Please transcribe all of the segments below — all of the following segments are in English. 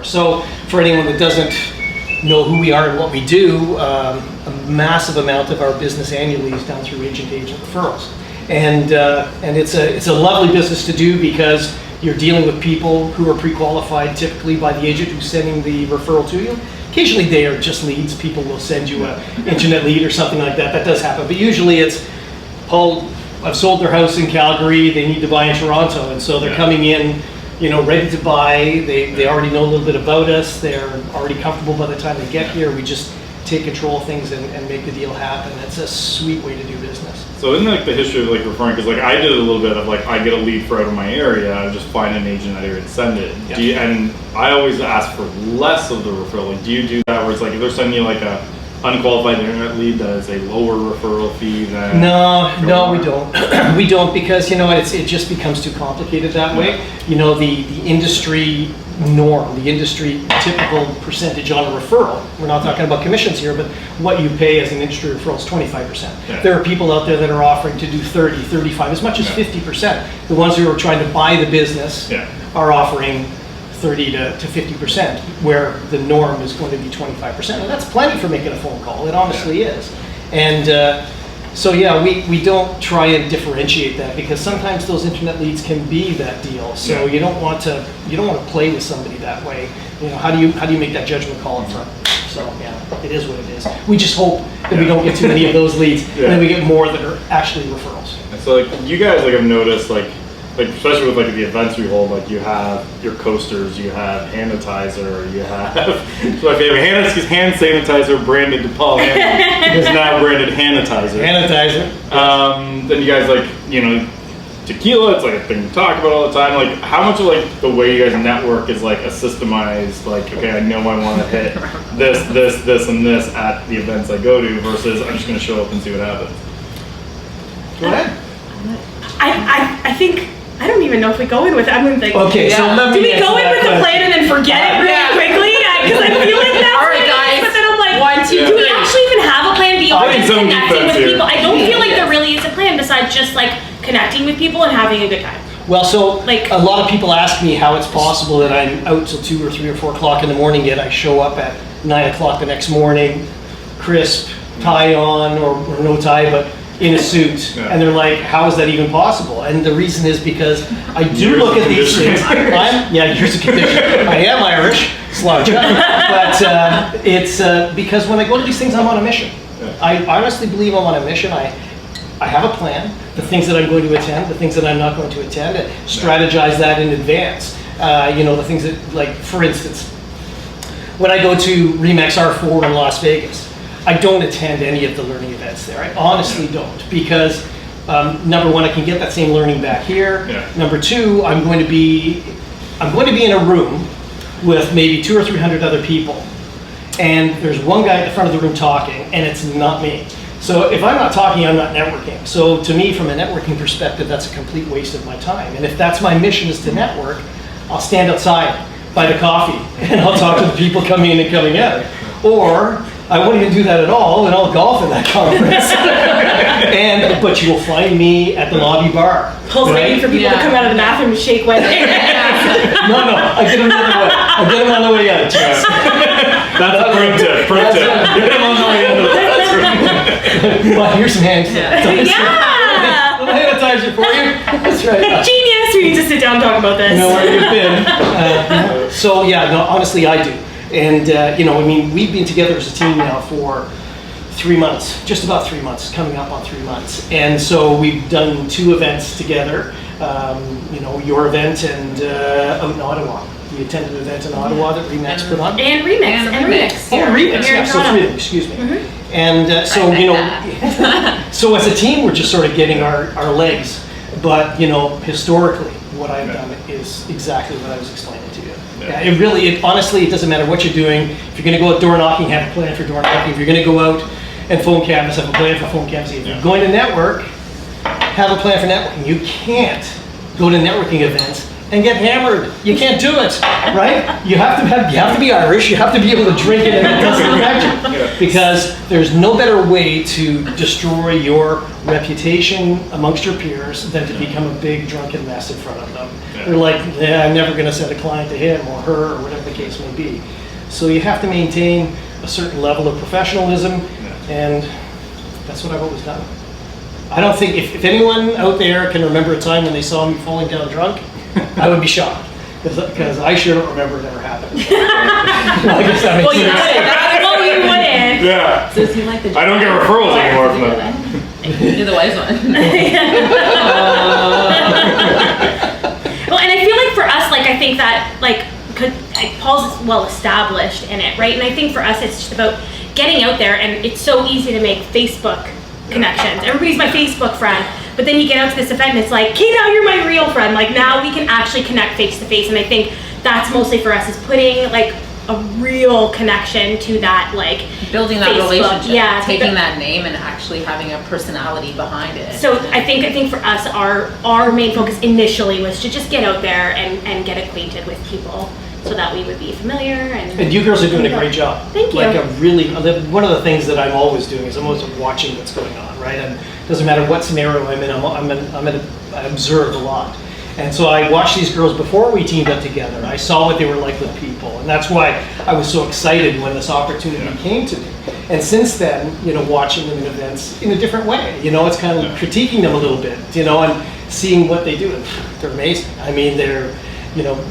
So for anyone that doesn't know who we are and what we do, a massive amount of our business annually is done through agent-to-agent referrals. And it's a lovely business to do because you're dealing with people who are pre-qualified typically by the agent who's sending the referral to you. Occasionally they are just leads. People will send you an internet lead or something like that. That does happen. But usually it's, Paul, I've sold their house in Calgary, they need to buy in Toronto. And so they're coming in, you know, ready to buy. They already know a little bit about us. They're already comfortable by the time they get here. We just take control of things and make the deal happen. It's a sweet way to do business. So isn't like the history of like referring, because like I did a little bit of like, I get a lead for out of my area, I just find an agent in that area and send it. Yeah. And I always ask for less of the referral. Like, do you do that where it's like, if they're sending you like a unqualified internet lead that is a lower referral fee than... No, we don't. We don't, because, you know, it just becomes too complicated that way. You know, the industry norm, the industry typical percentage on a referral, we're not talking about commissions here, but what you pay as an industry referral is 25%. Yeah. There are people out there that are offering to do 30, 35, as much as 50%. The ones who are trying to buy the business are offering 30 to 50%, where the norm is going to be 25%. And that's plenty for making a phone call. It honestly is. And so yeah, we don't try and differentiate that, because sometimes those internet leads can be that deal. So you don't want to play with somebody that way. You know, how do you make that judgment call up front? So yeah, it is what it is. We just hope that we don't get too many of those leads, and then we get more that are actually referrals. And so like you guys like have noticed like especially with like the events we hold, like you have your coasters, you have sanitizer, you have so my favorite hand sanitizer branded DePaul is now branded Hannatizer. Then you guys like, you know, tequila, it's like a thing to talk about all the time. Like how much of like the way you guys network is like a systemized, like, okay, I know I want to hit this, and this at the events I go to versus I'm just going to show up and see what happens. Go ahead. I think, I don't even know if we go in with it. I'm going to think, okay, so let me do we go in with a plan and then forget it really quickly? Because I feel like that's all right, guys. But then I'm like, do we actually even have a plan beyond just connecting with people? I don't feel like there really is a plan besides just like connecting with people and having a good time. Well, so like a lot of people ask me how it's possible that I'm out till 2 or 3 or 4 o'clock in the morning, yet I show up at 9 o'clock the next morning, crisp, tie on or no tie, but in a suit, and they're like, how is that even possible? And the reason is because I do look at these things. Years of condition. I am Irish, slouch, but it's because when I go to these things, I'm on a mission. I honestly believe I'm on a mission. I have a plan, the things that I'm going to attend, the things that I'm not going to attend, and strategize that in advance. You know, the things that, like, for instance, when I go to RE/MAX R4 in Las Vegas, I don't attend any of the learning events there. I honestly don't, because number one, I can get that same learning back here. Number two, I'm going to be in a room with maybe 200 or 300 other people, and there's one guy at the front of the room talking, and it's not me. So if I'm not talking, I'm not networking. So to me, from a networking perspective, that's a complete waste of my time. And if that's my mission, is to network, I'll stand outside, buy the coffee, and I'll talk to the people coming in and coming out. Or I won't even do that at all, and I'll golf in that conference. But you will find me at the lobby bar. Paul's waiting for people to come out of the bathroom and shake one. No, I get them the other way. I get them on the way out. That's a pro tip. Get them on the way out. Well, here's some hand sanitizer. Yeah! Little sanitizer for you. That's right. Genius! We need to sit down and talk about this. You know where you've been. So yeah, no, honestly, I do. And you know, I mean, we've been together as a team now for 3 months, just about 3 months, coming up on 3 months. And so we've done 2 events together. You know, your event and out in Ottawa. We attended an event in Ottawa that RE/MAX put on. And RE/MAX. Oh, RE/MAX, yeah, so 3 of them, excuse me. And so, you know, so as a team, we're just sort of getting our legs. But, you know, historically, what I've done is exactly what I was explaining to you. Honestly, it doesn't matter what you're doing. If you're going to go out door knocking, have a plan for door knocking. If you're going to go out and phone canvas, have a plan for phone canvas. If you're going to network, have a plan for networking. You can't go to networking events and get hammered. You can't do it, right? You have to be Irish. You have to be able to drink it, and it doesn't affect you. Because there's no better way to destroy your reputation amongst your peers than to become a big drunken mess in front of them. They're like, yeah, I'm never going to send a client to him or her or whatever the case may be. So you have to maintain a certain level of professionalism, and that's what I've always done. I don't think, if anyone out there can remember a time when they saw me falling down drunk, I would be shocked, because I sure don't remember it ever happening. Well, I guess that makes sense. Well, you wouldn't. Yeah. So is he like the I don't get referrals anymore from that. You're the wise one. Well, and I feel like for us, like, I think that, like Paul's well established in it, right? And I think for us, it's just about getting out there, and it's so easy to make Facebook connections. Everybody's my Facebook friend, but then you get out to this event and it's like, okay, now you're my real friend. Like, now we can actually connect face to face. And I think that's mostly for us, is putting like a real connection to that, like building that Facebook. relationship, Yeah, taking that name and actually having a personality behind it. So I think for us, our main focus initially was to just get out there and get acquainted with people, so that we would be familiar. And you girls are doing a great job. Thank you. Like, one of the things that I'm always doing is I'm always watching what's going on, right? And it doesn't matter what scenario I'm in, I observe a lot. And so I watched these girls before we teamed up together. I saw what they were like with people, and that's why I was so excited when this opportunity came to me. And since then, watching them in events in a different way, it's kind of critiquing them a little bit, and seeing what they do. And they're amazing. I mean,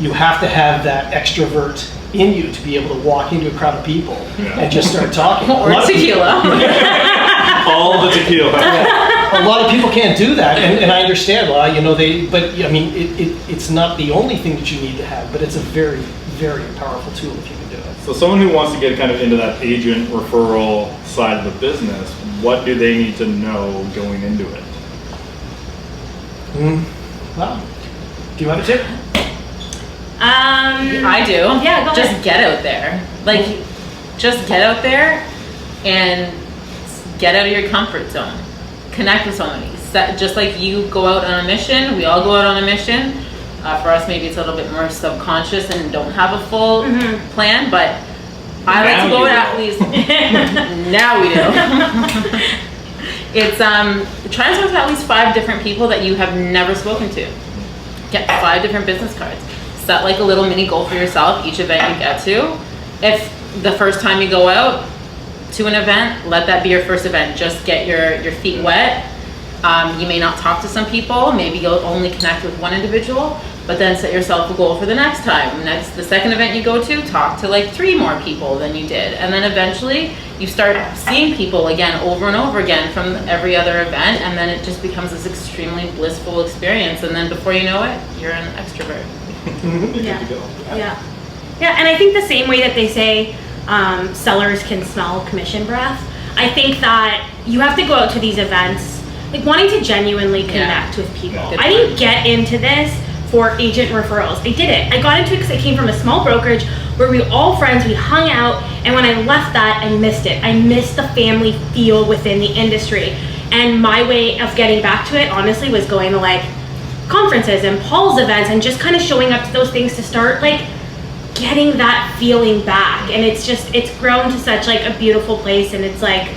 you have to have that extrovert in you to be able to walk into a crowd of people and just start talking. Or tequila. All the tequila. A lot of people can't do that, and I understand why. It's not the only thing that you need to have, but it's a very, very powerful tool if you can do it. So someone who wants to get kind of into that agent referral side of the business, what do they need to know going into it? Well, do you have a tip? I do. Yeah, go Just ahead. get out there. Like, just get out there and get out of your comfort zone. Connect with somebody. Just like you go out on a mission, we all go out on a mission. For us, maybe it's a little bit more subconscious and don't have a full plan, but I like to go out at least. Now we do. It's try to talk to at least 5 different people that you have never spoken to. Get 5 different business cards. Set like a little mini goal for yourself each event you get to. If the first time you go out to an event, let that be your first event. Just get your feet wet. You may not talk to some people. Maybe you'll only connect with one individual, but then set yourself a goal for the next time. The second event you go to, talk to like 3 more people than you did. And then eventually you start seeing people again over and over again from every other event, and then it just becomes this extremely blissful experience. And then before you know it, you're an extrovert. Yeah, and I think the same way that they say sellers can smell commission breath, I think that you have to go out to these events like wanting to genuinely connect with people. I didn't get into this for agent referrals. I did it. I got into it because I came from a small brokerage where we were all friends, we hung out, and when I left that, I missed it. I missed the family feel within the industry. And my way of getting back to it, honestly, was going to like conferences and Paul's events and just kind of showing up to those things to start like getting that feeling back. And it's grown to such like a beautiful place, and it's like,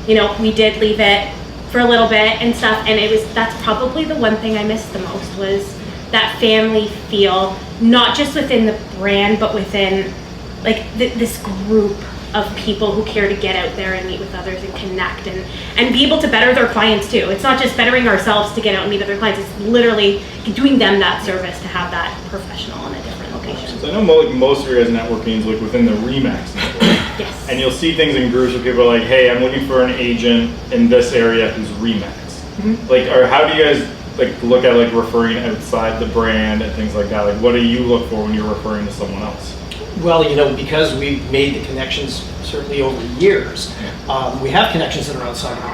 we did leave it for a little bit and stuff, and that's probably the one thing I missed the most, was that family feel, not just within the brand, but within like this group of people who care to get out there and meet with others and connect and be able to better their clients too. It's not just bettering ourselves to get out and meet other clients, it's literally doing them that service to have that professional in a different location. So I know most of your guys' networking is like within the RE/MAX network. Yes. And you'll see things in groups where people are like, hey, I'm looking for an agent in this area who's RE/MAX. Like, or how do you guys like look at like referring outside the brand and things like that? Like, what do you look for when you're referring to someone else? Well, because we've made the connections certainly over years, we have connections that are outside of the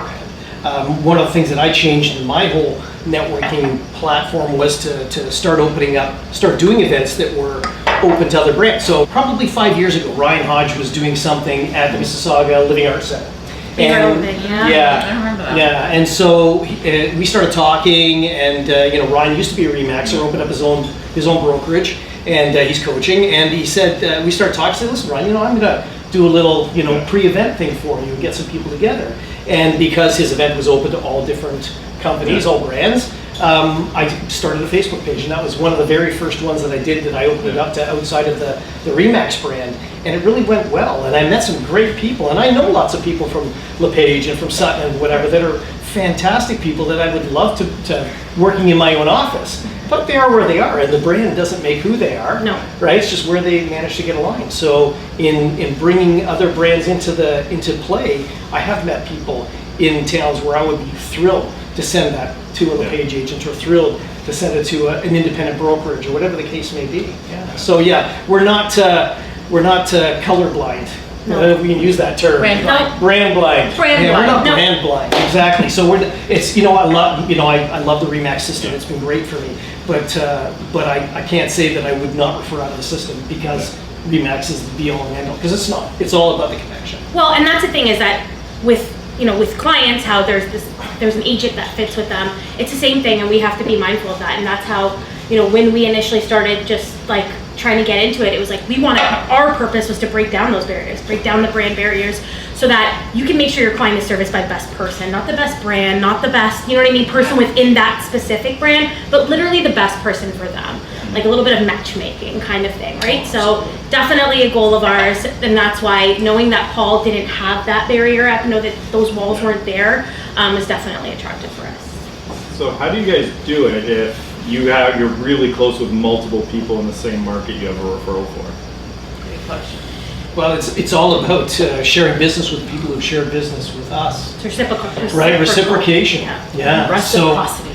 brand. One of the things that I changed in my whole networking platform was to start doing events that were open to other brands. So probably 5 years ago, Ryan Hodge was doing something at the Mississauga Living Arts Center. Irrelevant, yeah. I remember that. Yeah, and so we started talking, and Ryan used to be a Remaxer, opened up his own brokerage, and he's coaching. And he said we started talking. I said, listen, Ryan, I'm going to do a little pre-event thing for you and get some people together. And because his event was open to all different companies, all brands, I started a Facebook page, and that was one of the very first ones that I did. That I opened it up to outside of the Remax brand, and it really went well. And I met some great people, and I know lots of people from LePage and from Sutton and whatever that are fantastic people that I would love to working in my own office. But they are where they are, and the brand doesn't make who they are. No. Right? It's just where they manage to get aligned. So in bringing other brands into play, I have met people in towns where I would be thrilled to send that to a LePage agent, or thrilled to send it to an independent brokerage, or whatever the case may be. Yeah. So yeah, we're not colorblind. No. We can use that term. Brand blind. Brand blind. Brand yeah, blind. We're not No. brand blind. Exactly. So I love the Remax system. It's been great for me. But I can't say that I would not refer out of the system because Remax is the be all and end all, because it's not. It's all about the connection. Well, and that's the thing is that with clients, how there's an agent that fits with them. It's the same thing, and we have to be mindful of that. And that's how, when we initially started just like trying to get into it, it was like our purpose was to break down those barriers, break down the brand barriers, so that you can make sure your client is serviced by the best person, not the best brand, not the best, person within that specific brand, but literally the best person for them. Like a little bit of matchmaking kind of thing, right? So definitely a goal of ours, and that's why knowing that Paul didn't have that barrier up, that those walls weren't there, is definitely attractive for us. So how do you guys do it if you're really close with multiple people in the same market you have a referral for? Great question. Well, it's all about sharing business with people who share business with us. It's reciprocal. Right, reciprocation. Yeah. Yeah. So Reciprocity.